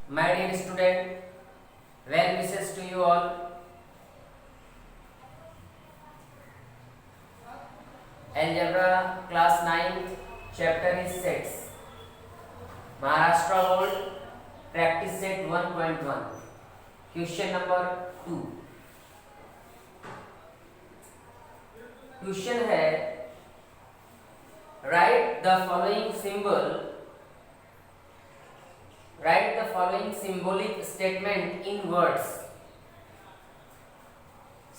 My dear student, well wishes to you all. Algebra class 9th chapter is sets. Maharashtra Board practice set 1.1. Question number 2. Question है write the following symbolic statement in words.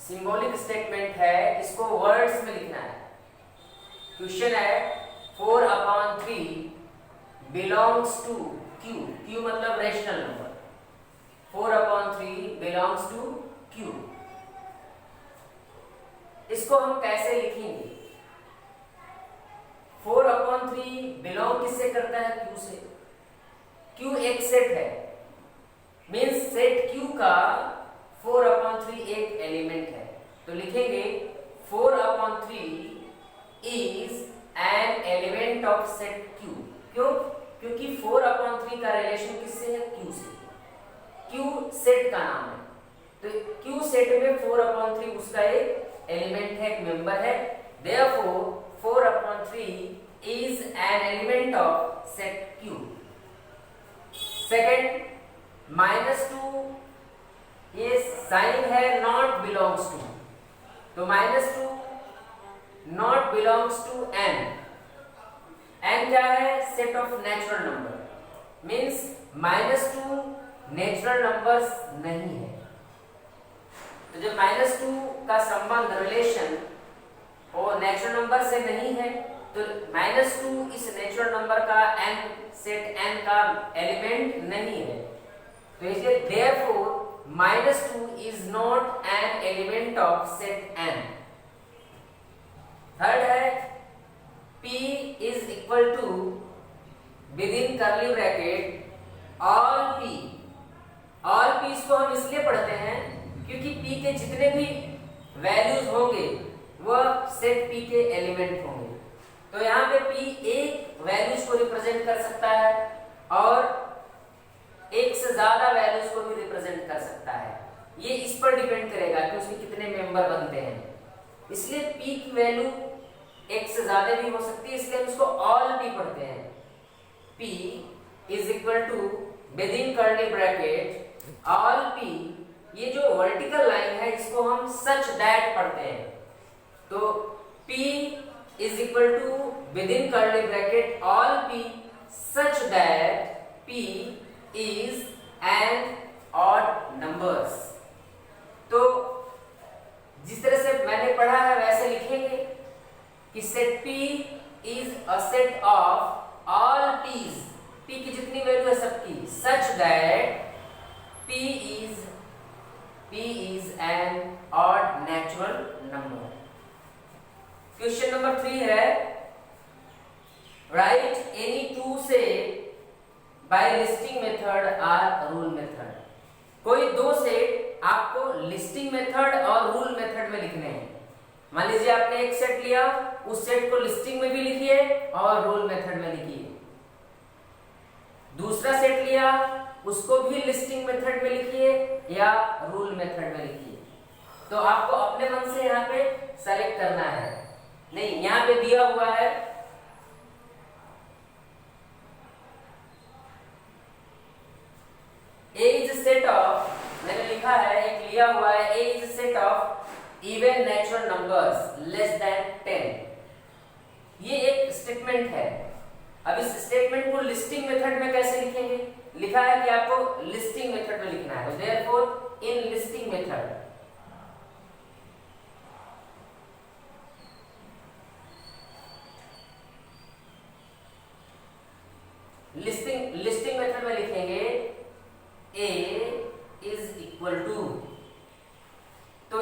Symbolic statement है, इसको words में लिखना है. Question है 4/3 belongs to q. q मतलब rational number. 4/3 belongs to q. इसको हम कैसे लिखेंगे? 4/3 बिलोंग किससे करता है? q से. q एक सेट है, मीन्स सेट q का 4/3 एक एलिमेंट है. तो लिखेंगे 4/3 is an element of set q. क्यों? क्योंकि 4/3 का रिलेशन किससे है? q से. q सेट का नाम है, तो q सेट में 4/3 उसका एक एलिमेंट है, एक मेंबर है. Therefore 4/3 is an element of set q. Second -2 ये साइन है नॉट बिलोंग्स टू, तो -2 not belongs to n. n क्या है? Set of natural number, means -2 natural numbers नहीं है. तो जब -2 का संबंध रिलेशन और नेचुरल नंबर से नहीं है, तो -2 इस नेचुरल नंबर का n सेट n का एलिमेंट नहीं है. तो इसलिए therefore -2 is not an element of set n. Third है p is equal to within curly bracket all p. all p इसको हम इसलिए पढ़ते हैं क्योंकि p के जितने भी वैल्यूज होंगे वह सेट p के एलिमेंट होंगे. तो यहाँ पे p एक वैल्यूज को रिप्रेजेंट कर सकता है और एक से ज्यादा वैल्यूज को भी रिप्रेजेंट कर सकता है. ये इस पर डिपेंड करेगा कि उसके कितने मेंबर बनते हैं. इसलिए p की वैल्यू एक से ज्यादा भी हो सकती है, इसलिए हम इसको ऑल p पढ़ते हैं. p is equal to within curly bracket all p. ये जो वर्टिकल लाइन है इसको हम सच दैट पढ़ते हैं. तो p is equal to within curly bracket all p such that p is an odd numbers. तो जिस तरह से मैंने पढ़ा है वैसे लिखेंगे कि set p is a set of all p's. p की जितनी वैल्यू है सबकी, such that p is an odd natural number. Question number 3 है write any two set by listing method और रूल मेथड. कोई दो सेट आपको लिस्टिंग मेथड और रूल मेथड में लिखने हैं. मान लीजिए आपने एक सेट लिया, उस सेट को लिस्टिंग में भी लिखिए और रूल मेथड में लिखिए. दूसरा सेट लिया, उसको भी लिस्टिंग मेथड में लिखिए या रूल मेथड में लिखिए. तो आपको अपने मन से यहाँ पे सेलेक्ट करना है. नहीं, यहाँ पे दिया हुआ है A is a set of, मैंने लिखा है एक लिया हुआ है A is a set of even natural numbers less than 10. ये एक स्टेटमेंट है. अब इस स्टेटमेंट को लिस्टिंग मेथड में कैसे लिखेंगे? लिखा है कि आपको लिस्टिंग मेथड में लिखना है. Therefore in listing method listing method में लिखेंगे A is equal to, तो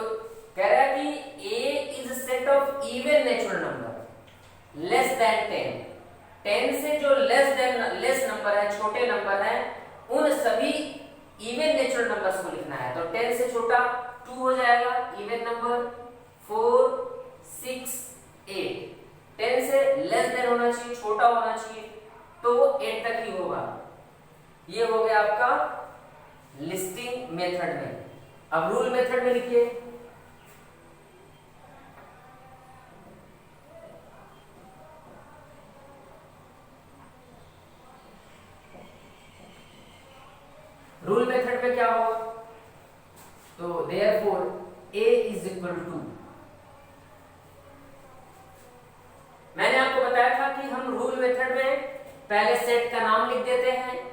कह रहा है कि A is a set of even natural number less than 10. 10 से जो लेस नंबर है, छोटे नंबर है, उन सभी इवन नेचुरल नंबर्स को लिखना है. तो 10 से छोटा आपका लिस्टिंग मेथड में। अब रूल मेथड में लिखिए, रूल मेथड में क्या होगा, तो therefore a is equal to, मैंने आपको बताया था कि हम रूल मेथड में पहले सेट का नाम लिख देते हैं,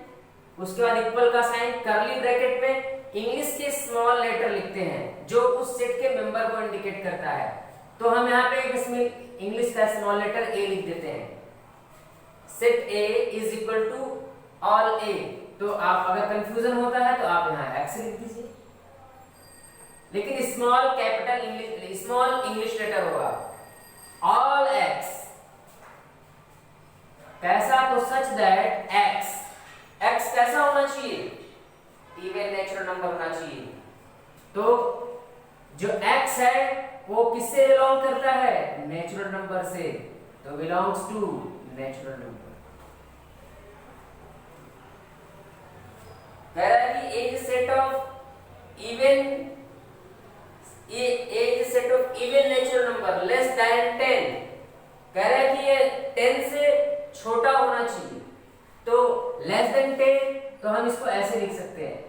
उसके बाद इक्वल का साइन, करली ब्रैकेट में इंग्लिश के स्मॉल लेटर लिखते हैं जो उस सेट के मेंबर को इंडिकेट करता है। तो हम यहाँ पे इसमें इंग्लिश का स्मॉल लेटर a लिख देते हैं। Set a is equal to all a, तो आप अगर कंफ्यूजन होता है तो आप यहाँ x लिख दीजिए, लेकिन small capital English small English letter होगा। ऑल x कैसा, तो सच दैट x कैसा होना चाहिए, इवन नेचुरल नंबर होना चाहिए। तो जो x है वो किससे बिलोंग करता है, नेचुरल नंबर से, तो बिलोंग्स टू नेचुरल नंबर। कह रहा है कि a set of even natural number less than 10, कह रहा है कि ये 10 से छोटा होना चाहिए। तो लेस देन 10 तो हम इसको ऐसे लिख सकते हैं,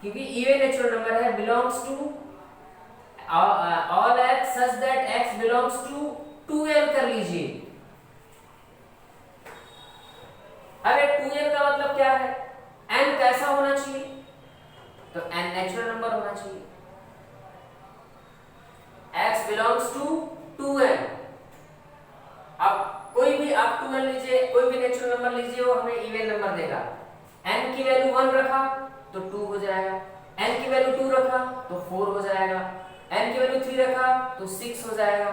क्योंकि इवन नेचुरल नंबर है, belongs to all x such that x belongs to 2n कर लीजिए। अरे 2n का मतलब क्या है, n कैसा होना चाहिए, तो n नेचुरल नंबर होना चाहिए। x belongs to 2n। अब कोई भी आप 2n लीजिए, कोई भी नेचुरल नंबर लीजिए, वो हमें इवन नंबर देगा। n की वैल्यू 1 रखा तो 2 हो जाएगा, n की वैल्यू 2 रखा तो 4 हो जाएगा, n की वैल्यू 3 रखा तो 6 हो जाएगा।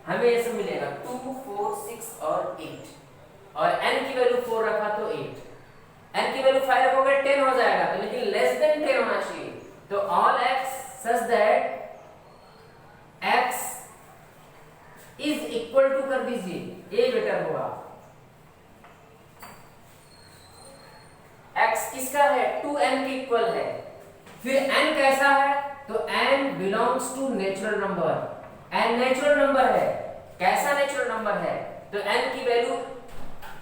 हमें ये सब मिलेगा 2, 4, 6 और 8, और n की वैल्यू 4 रखा तो 8, n की वैल्यू 5 रखोगे 10 हो जाएगा, तो लेकिन लेस देन 10 होना चाहिए। तो all x such that x is equal to कर दीजिए, ये बेटर होगा। x किसका है, 2n के इक्वल है। फिर n कैसा है, तो n belongs to natural number. n natural number है, कैसा नेचुरल नंबर है, तो n की वैल्यू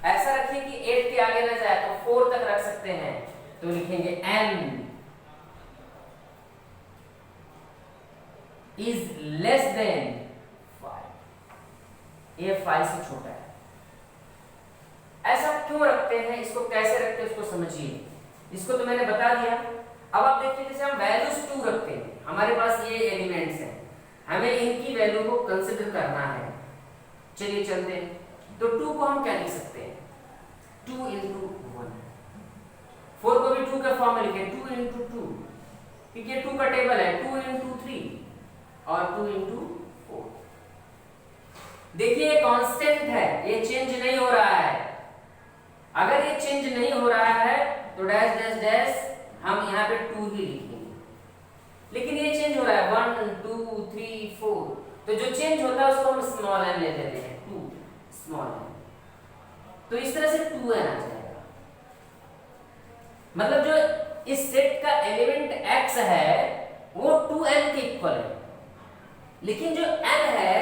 ऐसा रखिए कि 8 के आगे ना जाए, तो 4 तक रख सकते हैं। तो लिखेंगे n इज लेस देन 5, ये 5 से छोटा है। ऐसा क्यों रखते हैं, इसको कैसे रखते हैं, इसको समझिए। इसको तो मैंने बता दिया। अब आप देखिए, जैसे हम वैल्यूज 2 रखते हैं, हमारे पास ये एलिमेंट्स हैं, हमें इनकी वैल्यू को कंसिडर करना है। चलिए चलते हैं। तो 2 को हम क्या लिख सकते हैं, 2 इंटू 1। 4 को भी 2 के फॉर्म में लिखे, 2 इंटू 2, क्योंकि ये 2 का टेबल है, 2 इंटू 3 और 2 इंटू 4। देखिए कांस्टेंट है, ये चेंज नहीं हो रहा है। अगर ये चेंज नहीं हो रहा है तो डैश डैश डैश हम यहाँ पे 2 ही लिखेंगे, लेकिन ये चेंज हो रहा है 1, 2, 3, 4, तो जो चेंज होता है उसको हम स्मॉल n ले लेते हैं, 2 स्मॉल n। तो इस तरह से 2n आ जाएगा। मतलब जो इस सेट का एलिमेंट x है वो 2n के इक्वल है, लेकिन जो n है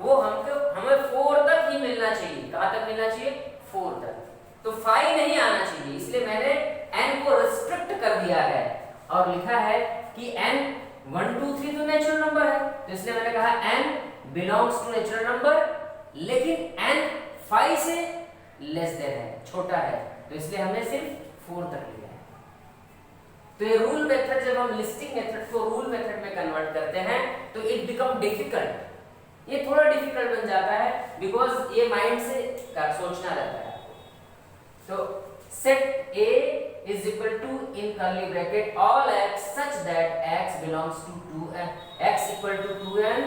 वो हमें 4 तक ही मिलना चाहिए। कहां तक मिलना चाहिए, 4 तक। तो 5 नहीं आना चाहिए, इसलिए मैंने n को रिस्ट्रिक्ट कर दिया है और लिखा है कि n 1, 2, 3 तो नेचुरल नंबर है, तो इसलिए मैंने कहा n belongs to natural number, लेकिन n 5 से लेस देन है, छोटा है, तो इसलिए हमने सिर्फ 4 तक लिया है। तो ये रूल मेथड, जब हम लिस्टिंग मेथड को रूल मेथड में कन्वर्ट करते हैं तो इट बिकम डिफिकल्ट, ये थोड़ा डिफिकल्ट बन जाता है, बिकॉज ये माइंड से सोचना रहता है। तो set a is equal to in curly bracket all x such that x belongs to 2n, x equal to 2n,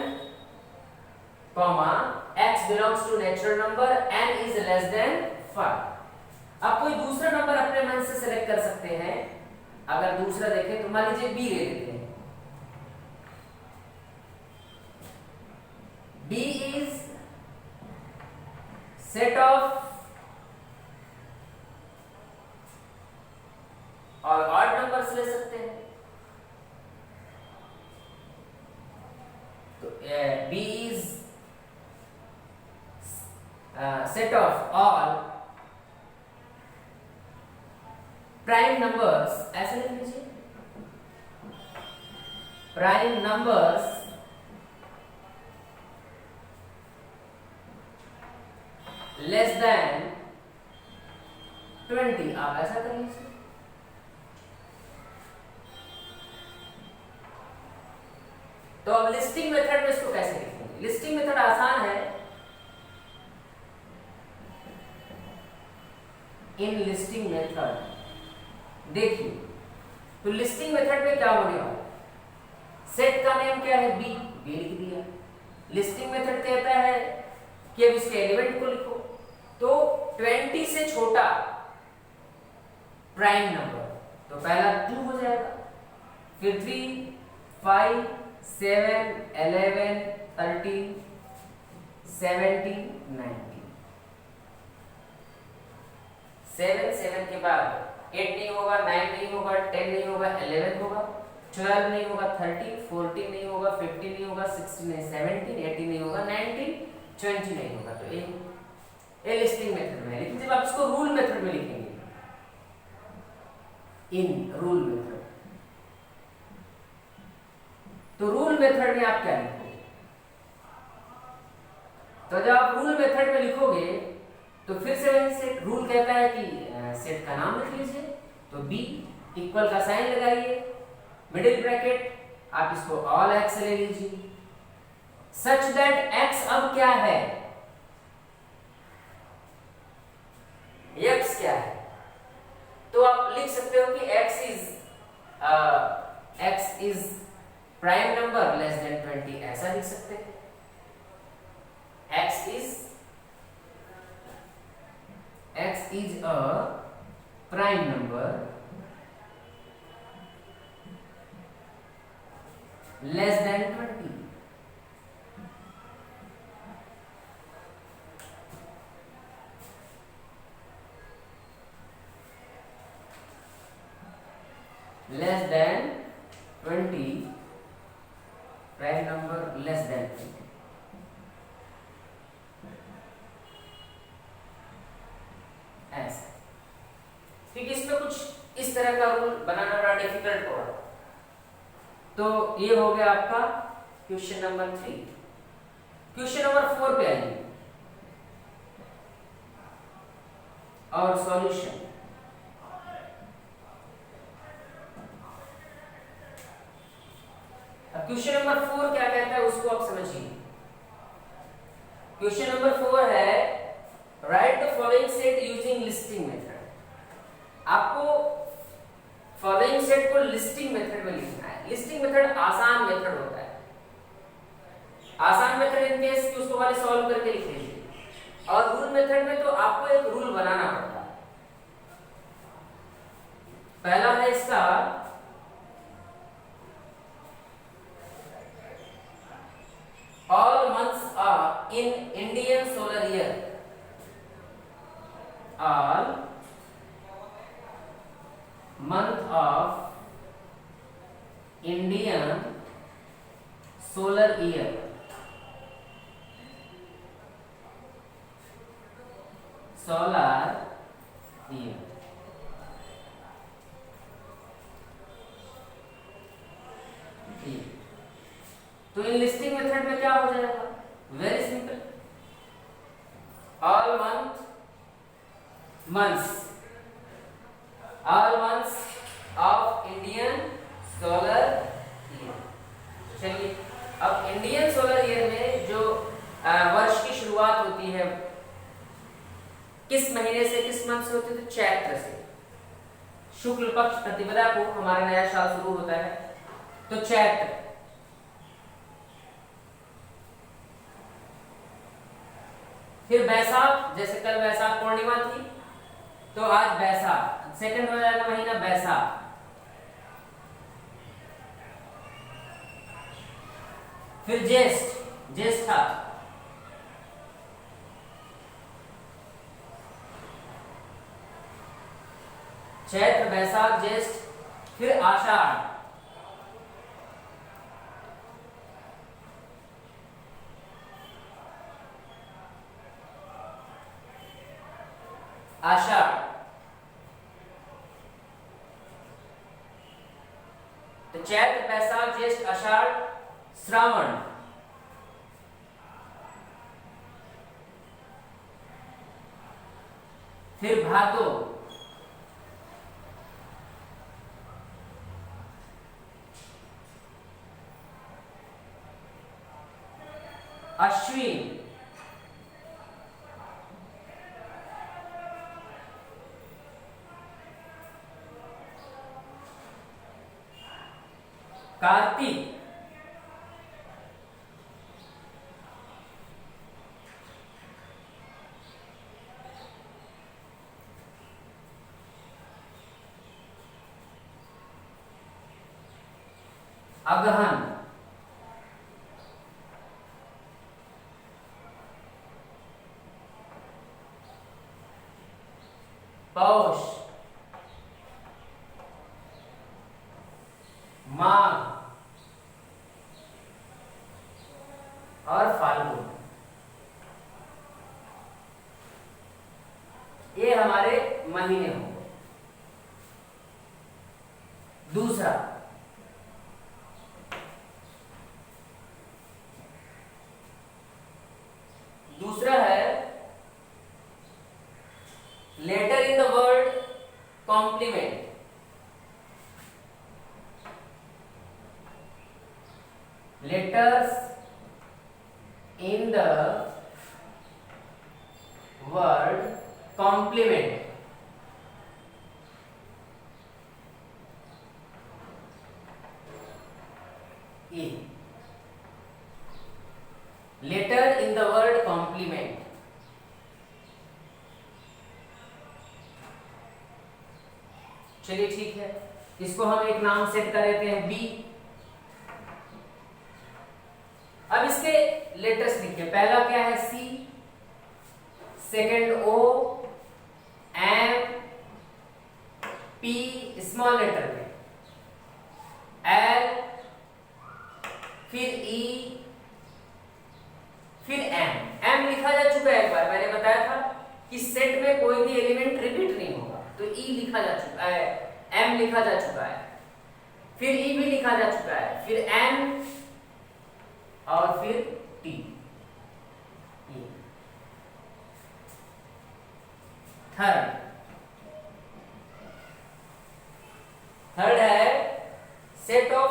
comma x belongs to natural number, n is less than 5। अब कोई दूसरा number अपने मन से select कर सकते हैं। अगर दूसरा देखें तो मान लीजिए b ले लेते हैं। b is set of और ऑड नंबर्स ले सकते हैं। तो B is set of all prime numbers, ऐसे लिख लीजिए, प्राइम नंबर्स लेस देन 20। आप ऐसा कर लीजिए। तो अब लिस्टिंग मेथड में इसको कैसे लिखेंगे? लिस्टिंग मेथड आसान है। इन लिस्टिंग मेथड देखिए, तो लिस्टिंग मेथड में क्या होने वाला है? सेट का नेम क्या है? बी लिख दिया। लिस्टिंग मेथड कहता है कि अब इसके एलिमेंट को लिखो, तो 20 से छोटा प्राइम नंबर, तो पहला 2 हो जाएगा, फिर 3, 5, 7, 11, 13, 17, 19। 7 के बाद 8 नहीं होगा, 9 नहीं होगा, 10 नहीं होगा, 11 होगा, 12 नहीं होगा, 13, 14 नहीं होगा, 15 नहीं होगा, 16 नहीं, 17, 18 नहीं होगा, 19, 20 नहीं होगा। तो ये लिस्टिंग मेथड में है। लेकिन जब आप इसको रूल मेथड में लिखेंगे, इन रूल मेथड, तो रूल मेथड में आप क्या लिखोगे? तो जब आप रूल मेथड में लिखोगे तो फिर से वही सेट, रूल कहता है कि सेट का नाम लिख लीजिए, तो बी इक्वल का साइन लगाइए, मिडिल ब्रैकेट, आप इसको ऑल एक्स ले लीजिए, सच दैट एक्स अब क्या है? एक्स क्या है? तो आप लिख सकते हो कि x is prime number less than 20, ऐसा लिख सकते हैं। x is a prime number less than 20। less than 20, prime number less than 20। ऐसा, क्योंकि इसमें कुछ इस तरह का रूल बनाना बड़ा डिफिकल्ट होगा। तो ये हो गया आपका क्वेश्चन नंबर 3। क्वेश्चन नंबर 4 पे आइए और सॉल्यूशन। अब क्वेश्चन नंबर 4 क्या कहता है उसको आप समझिए। क्वेश्चन नंबर 4 है right the following set using listing method. आपको फॉलोइंग सेट को लिस्टिंग मेथड में लिखना है। लिस्टिंग मेथड आसान मेथड होता है। आसान मेथड इन केस कि उसको वाले सॉल्व करके लिख लीजिए, और रूल मेथड में तो आपको एक रूल बनाना पड़ता है। पहला है इसका all months are in Indian solar year। all month of Indian solar year तो इन लिस्टिंग मेथड में क्या हो जाएगा? Very simple, all months of Indian solar year. चलिए, अब इंडियन सोलर ईयर में जो वर्ष की शुरुआत होती है किस महीने से, किस मंथ से होती है? तो चैत्र से। शुक्ल पक्ष प्रतिपदा को हमारा नया साल शुरू होता है, तो चैत्र। फिर बैसाख, जैसे कल बैसाख पूर्णिमा थी तो आज बैसाख, सेकंड हो जाएगा महीना बैसाख। फिर ज्येष्ठा, चैत्र बैसाख ज्येष्ठ, फिर आषाढ़, आषाढ़, तो चैत्र बैसाख ज्येष्ठ आषाढ़, श्रावण, फिर भादो, अश्विन, कार्तिक, अगहन, पौष, माघ और फाल्गुन। ये हमारे महीने होंगे। दूसरा, दूसरा है letter in the word complement. Letters in the word complement. E. Letter in the word complement. चलिए ठीक है, इसको हम एक नाम सेट कर देते हैं बी। अब इसके लेटर्स लिखिए। पहला क्या है? सी, सेकंड ओ, एम, पी स्मॉल लेटर में, एल, फिर ई, फिर एम। एम लिखा जा चुका है एक बार, मैंने बताया था कि सेट में कोई भी एलिमेंट रिपीट नहीं होगा, तो ई लिखा जा चुका है, एम लिखा जा चुका है, फिर ई भी लिखा जा चुका है, फिर एन और फिर टी। थर्ड है set of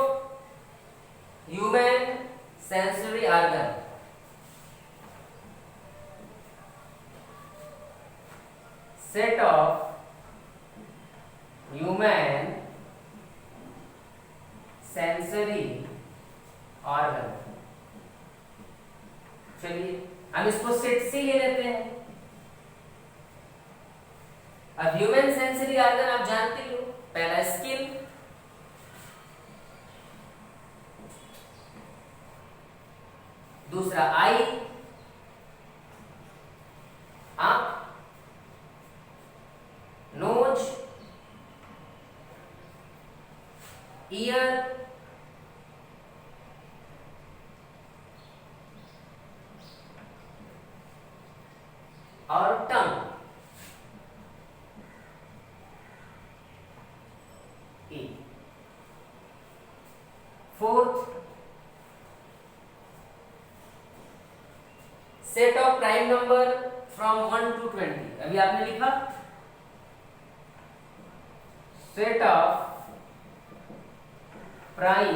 human sensory organ. Set of human sensory organ. चलिए हम इसको सेट से ले लेते हैं। अब ह्यूमन सेंसरी ऑर्गन आप जानते हो, पहला स्किन, दूसरा आई, आंख, नोज, ईयर, और tongue. Fourth, set of prime number from 1 to 20। अभी आपने लिखा set of prime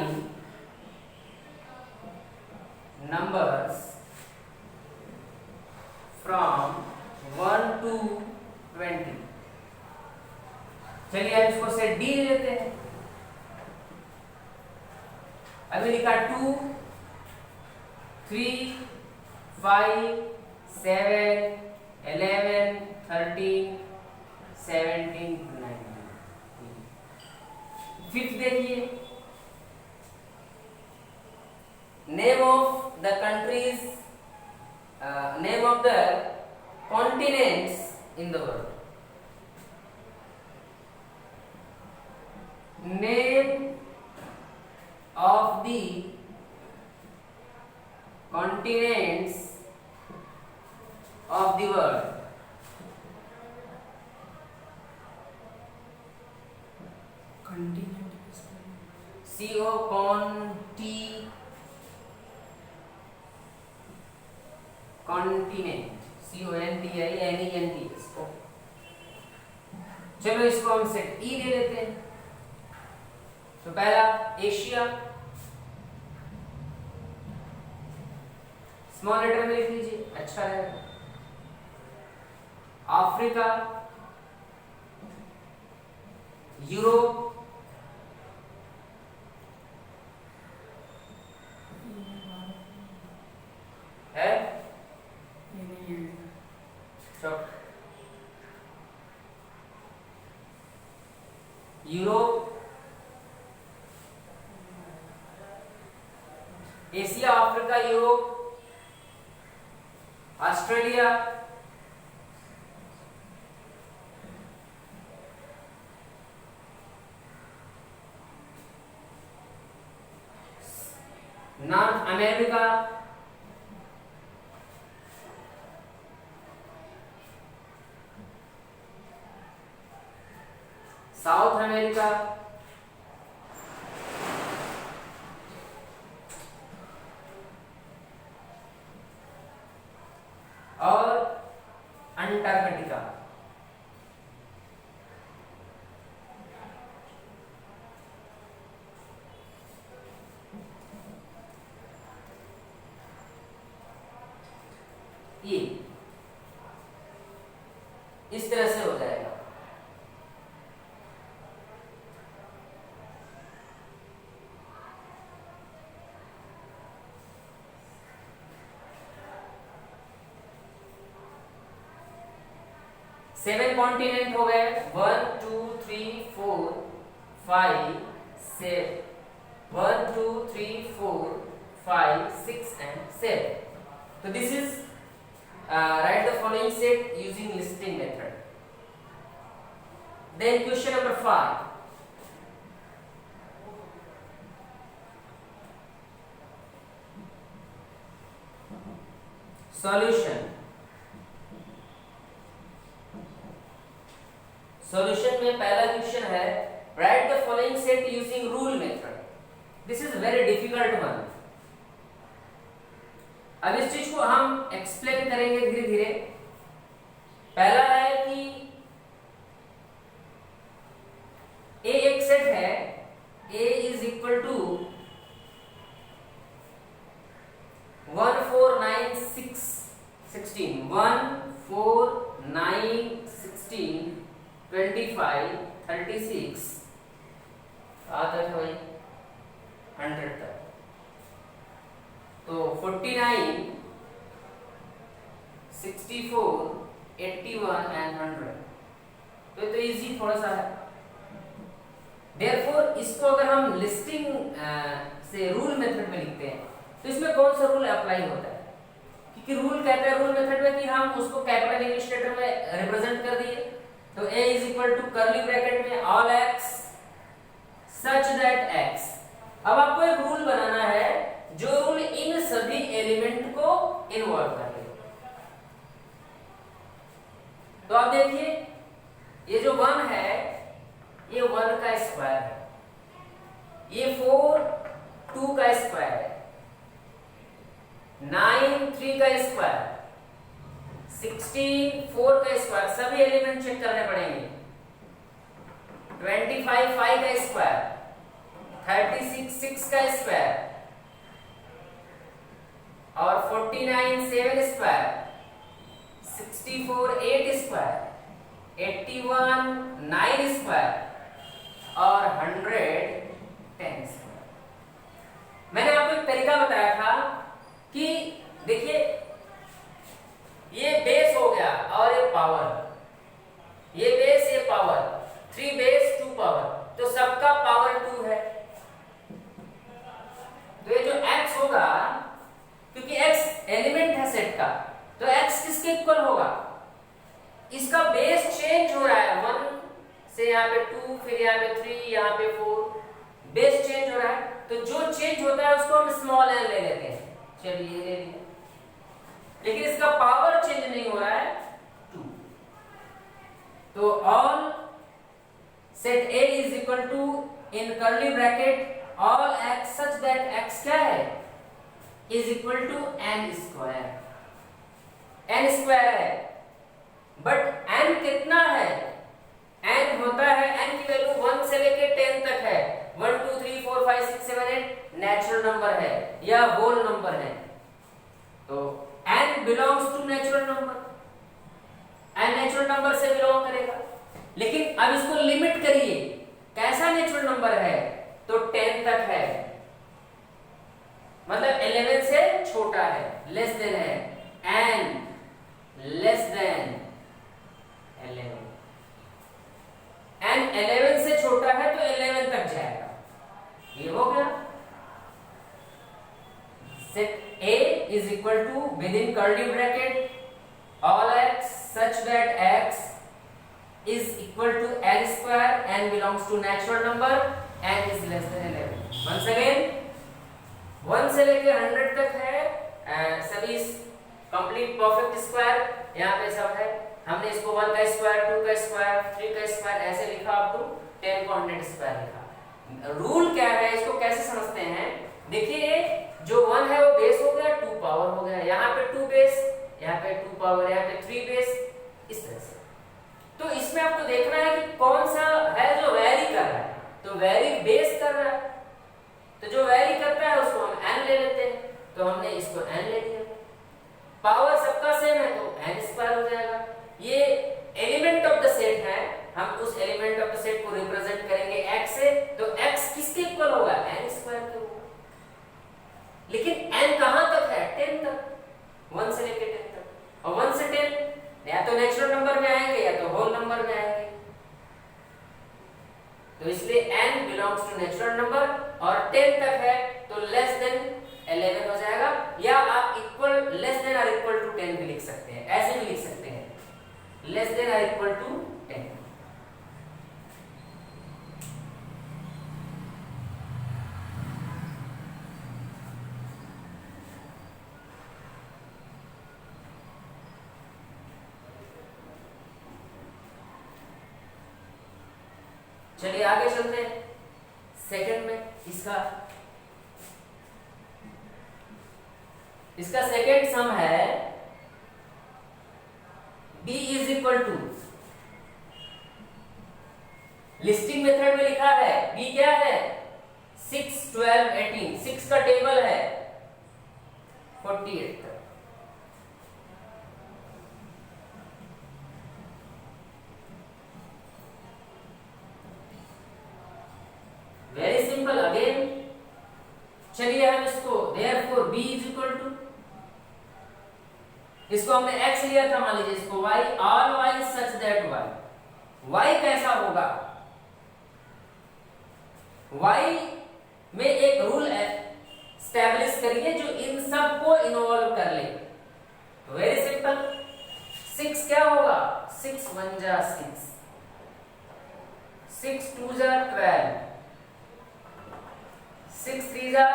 numbers from 1 to 20। चलिए अब इसको सेट डी ले लेते हैं। अभी लिखा 2, 3, 5, 7, 11, 13, 17, 19। फिफ्थ देखिए, name of the countries, name of the continents in the world. Name of the continents of the world. CO continent CONTINENT। चलो इसको हम सेट ई दे देते हैं। तो पहला एशिया, स्मॉल लेटर में लिख लीजिए, अच्छा रहेगा। अफ्रीका, यूरोप, है Europe, Asia, Africa, Europe, Australia, north America, south America, और अंटार्कटिका। ये इस तरह से हो जाएगा। सेवन कॉन्टिनेंट हो गए, 1 2 3 4 5 6 1 2 3 4 5 6 and 7। So this is write the following set using listing method. Then question number 5. Solution. Solution में पहला क्वेश्चन है write the following set using rule method. This is very difficult one. अब इस चीज को हम एक्सप्लेन करेंगे धीरे धीरे। पहला है कि A एक सेट है, A इज इक्वल टू 1 4 9 6 16 1 4 9 16 25 36 आता है भाई 100 तक। तो 49 64 81 एंड 100। तो इजी थोड़ा सा है। देयरफॉर इसको अगर हम लिस्टिंग से रूल मेथड में लिखते हैं तो इसमें कौन सा रूल अप्लाई होता है? क्योंकि रूल कहता है रूल मेथड में कि हम उसको कैपिटल इंग्लिश लेटर में रिप्रेजेंट कर दिए। तो a is equal to curly bracket में all x such that x। अब आपको एक रूल बनाना है जो रूल इन सभी एलिमेंट को इन्वॉल्व कर ले। तो आप देखिए ये जो 1 है ये 1 का स्क्वायर है, ये 4 2 का स्क्वायर है, 9 3 का स्क्वायर, 16 4 का स्क्वायर, सभी एलिमेंट चेक करने पड़ेंगे। 25 5 का स्क्वायर, 36 6 का स्क्वायर और 49 7 स्क्वायर, 64 8 स्क्वायर, 81 9 स्क्वायर और 100 10 स्क्वायर। मैंने आपको एक तरीका बताया था कि देखिए ये बेस हो गया और ये पावर, ये बेस ये पावर, 3 बेस 2 पावर, तो सबका पावर 2 है। तो ये जो x होगा, क्योंकि x एलिमेंट है सेट का, तो x किसके इक्वल होगा? इसका बेस चेंज हो रहा है, 1 से यहाँ पे 2 यहाँ पे 4, बेस चेंज हो रहा है, तो जो चेंज होता है उसको हम स्मॉल n ले लेते हैं। चलिए ले लिया, लेकिन इसका पावर चेंज नहीं हो रहा है 2। तो all set A is equal to in curly bracket all x such that x क्या है is equal to n square. n square है, बट n कितना है, n होता है, n की वैल्यू 1 से लेके 10 तक है। 1 2 3 4 5 6 7 8 नेचुरल नंबर है या होल नंबर है, तो n belongs to natural number, n natural number से बिलोंग करेगा। लेकिन अब इसको लिमिट करिए, कैसा नेचुरल नंबर है, तो 10 तक है, मतलब 11 से छोटा है, लेस देन है, n लेस देन 11, n 11 से छोटा है तो 11 तक जाएगा। ये हो गया। Set A is equal to within curly bracket all x such that x is equal to n square, n belongs to natural number, n is less than 11। once again 1 से लेके 100 तक है, सभी कंप्लीट परफेक्ट स्क्वायर यहाँ पे सब है। हमने इसको 1 का स्क्वायर, 2 का स्क्वायर, 3 का स्क्वायर ऐसे लिखा, अप टू 10 को 100 स्क्वायर लिखा। रूल क्या है, इसको कैसे समझते हैं, देखिए जो 1 है वो बेस हो गया, 2 पावर हो गया, यहाँ पे 2 बेस, यहाँ पे 2 पावर, यहाँ पे 3 बेस, इस तरह से। तो इसमें आपको देखना है कि कौन सा है जो वेरी कर रहा है, तो वेरी बेस कर रहा है, तो जो वेरी करता है उसको हम n ले लेते हैं, तो हमने इसको n ले लिया। पावर सबका सेम है तो n स्क्वायर हो जाएगा। ये एलिमेंट ऑफ द सेट है, हम उस एलिमेंट ऑफ द सेट को रिप्रेजेंट करेंगे x से, तो x किसके इक्वल होगा, n स्क्वायर के होगा। लेकिन n कहां तक है, 10 तक, 1 से लेके 10 तक, और 1 से 10 या तो नेचुरल नंबर में आएंगे या तो होल नंबर में आएंगे, तो इसलिए n belongs to natural number, और 10 तक है तो लेस देन 11 हो जाएगा, या आप इक्वल लेस देन और इक्वल टू 10 भी लिख सकते हैं, ऐसे भी लिख सकते हैं, लेस देन और इक्वल टू 10। चलिए आगे चलते हैं सेकंड में। इसका सेकंड सम है b is equal to, listing method में लिखा है b क्या है 6 12 18, 6 का टेबल है 48 तक। Very simple again. चलिए हम इसको therefore b is equal to, इसको हमने x लिया था, मान लीजिए इसको y, all y such that y कैसा होगा, y में एक रूल एस्टैब्लिश करिए जो इन सब को इन्वॉल्व कर ले। वेरी सिंपल, 6 क्या होगा, 6 1 जा 6, 6 2 जा 12, 6 3 जा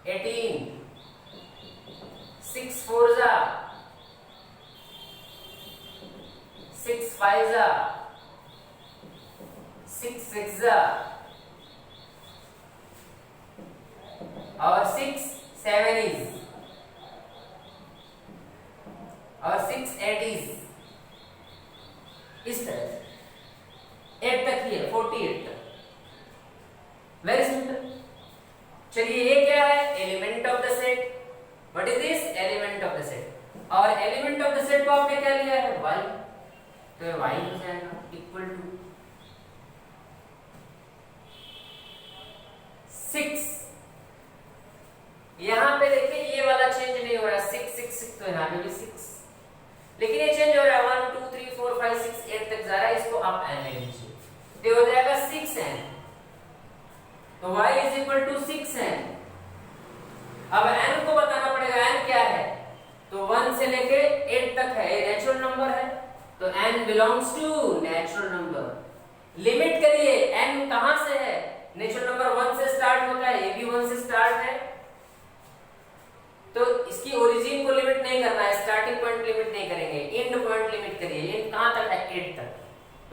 18, 6 4 जा 6 5 जा 6 6 जा, और 6 7 is, और 6 8 is, इस तरह से 8 तक ही है, 48 तक। Very simple. चलिए ये क्या है, element of the set. What is this, element of the set, और एलिमेंट ऑफ द सेट को आपने क्या लिया है, y, तो ये y हो जाएगा इक्वल टू 6। यहां पे देखिए ये वाला चेंज नहीं हो रहा, 6 6 6, तो यहां पे भी 6, लेकिन ये चेंज हो रहा है 1 2 3 4 5 6 8 तक जा रहा है, इसको आप n ले लीजिए, तो हो जाएगा 6n, तो y is equal to 6n। अब n को बताना पड़ेगा, n क्या है, तो 1 से लेके 8 तक है, ये नेचुरल नंबर है, तो n belongs to natural number, limit करिए n कहां से है, नेचुरल नंबर 1 से स्टार्ट होता है, ये भी 1 से स्टार्ट है, तो इसकी ओरिजिन को लिमिट नहीं करना है, स्टार्टिंग पॉइंट लिमिट नहीं करेंगे, एंड पॉइंट लिमिट करिए। एंड कहां तक है, 8 तक,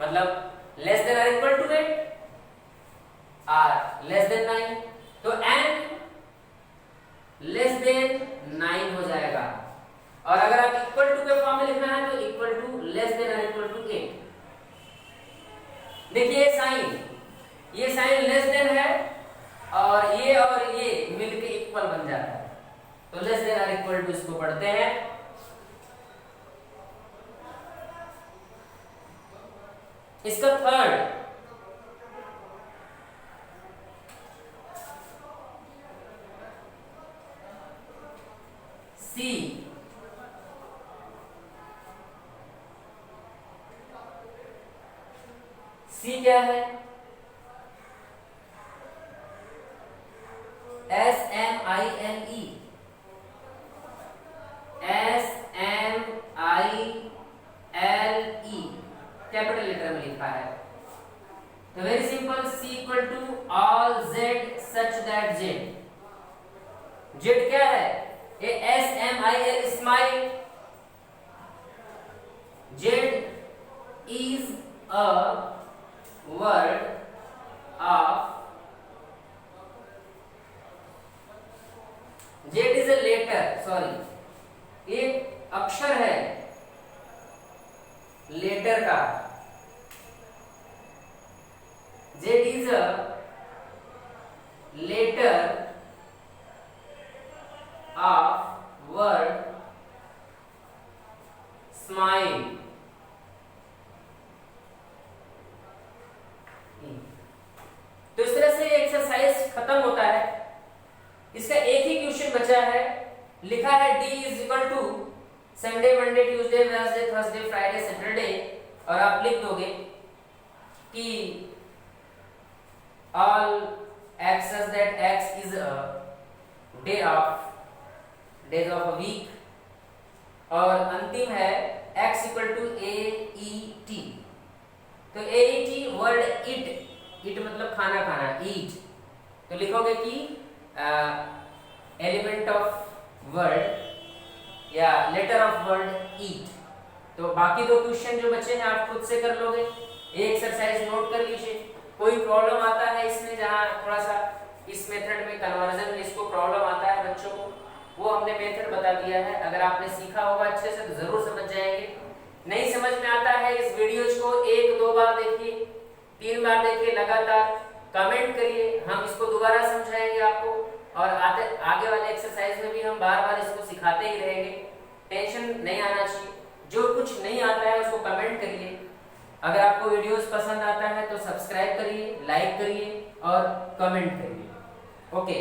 मतलब लेस देन और equal to 8, r less than 9, तो n लेस देन 9 हो जाएगा। और अगर आप इक्वल टू के फॉर्म में लिखना है तो इक्वल टू लेस देन और इक्वल टू 8। देखिए ये साइन लेस देन है और ये मिलके इक्वल बन जाता है, तो लेस देन और इक्वल टू इसको पढ़ते हैं। इसका थर्ड सी, सी क्या है, SMILE, कैपिटल लेटर में लिखा है। तो very simple, C equal to all Z such that Z। Z क्या है, ये SMIL smile, Z is a word of, Z is a letter, sorry एक अक्षर है लेटर का, Z is a letter of word smile। तो इस तरह से एक्सरसाइज खत्म होता है। इसका एक ही क्वेश्चन बचा है, लिखा है D is equal to Sunday Monday Tuesday Wednesday Thursday Friday Saturday, और आप लिख दोगे कि all x such that x is a days of a week, और अंतिम है x इक्वल टू AET। तो AET वर्ड इट मतलब खाना खाना, ईट, तो लिखोगे कि एलिमेंट ऑफ वर्ड या लेटर ऑफ वर्ड ईट। तो बाकी दो क्वेश्चन जो बचे हैं आप खुद से कर लोगे, ये एक्सरसाइज नोट कर लीजिए। कोई प्रॉब्लम आता है इसमें, जहाँ थोड़ा सा इस मेथड में कन्वर्जन में इसको प्रॉब्लम आता है बच्चों को, वो हमने मेथड बता दिया है। अगर आपने सीखा होगा अच्छे से तो जरूर समझ जाएंगे। नहीं समझ में आता है इस वीडियोज को 1-2 बार देखिए, 3 बार देखिए लगातार, कमेंट करिए, हम इसको दोबारा समझाएंगे आपको, और आगे वाले एक्सरसाइज में भी हम बार-बार इसको सिखाते ही रहेंगे। टेंशन नहीं आना चाहिए, जो कुछ नहीं आता है उसको कमेंट करिए। अगर आपको वीडियोस पसंद आता है तो सब्सक्राइब करिए, लाइक करिए और कमेंट करिए। ओके।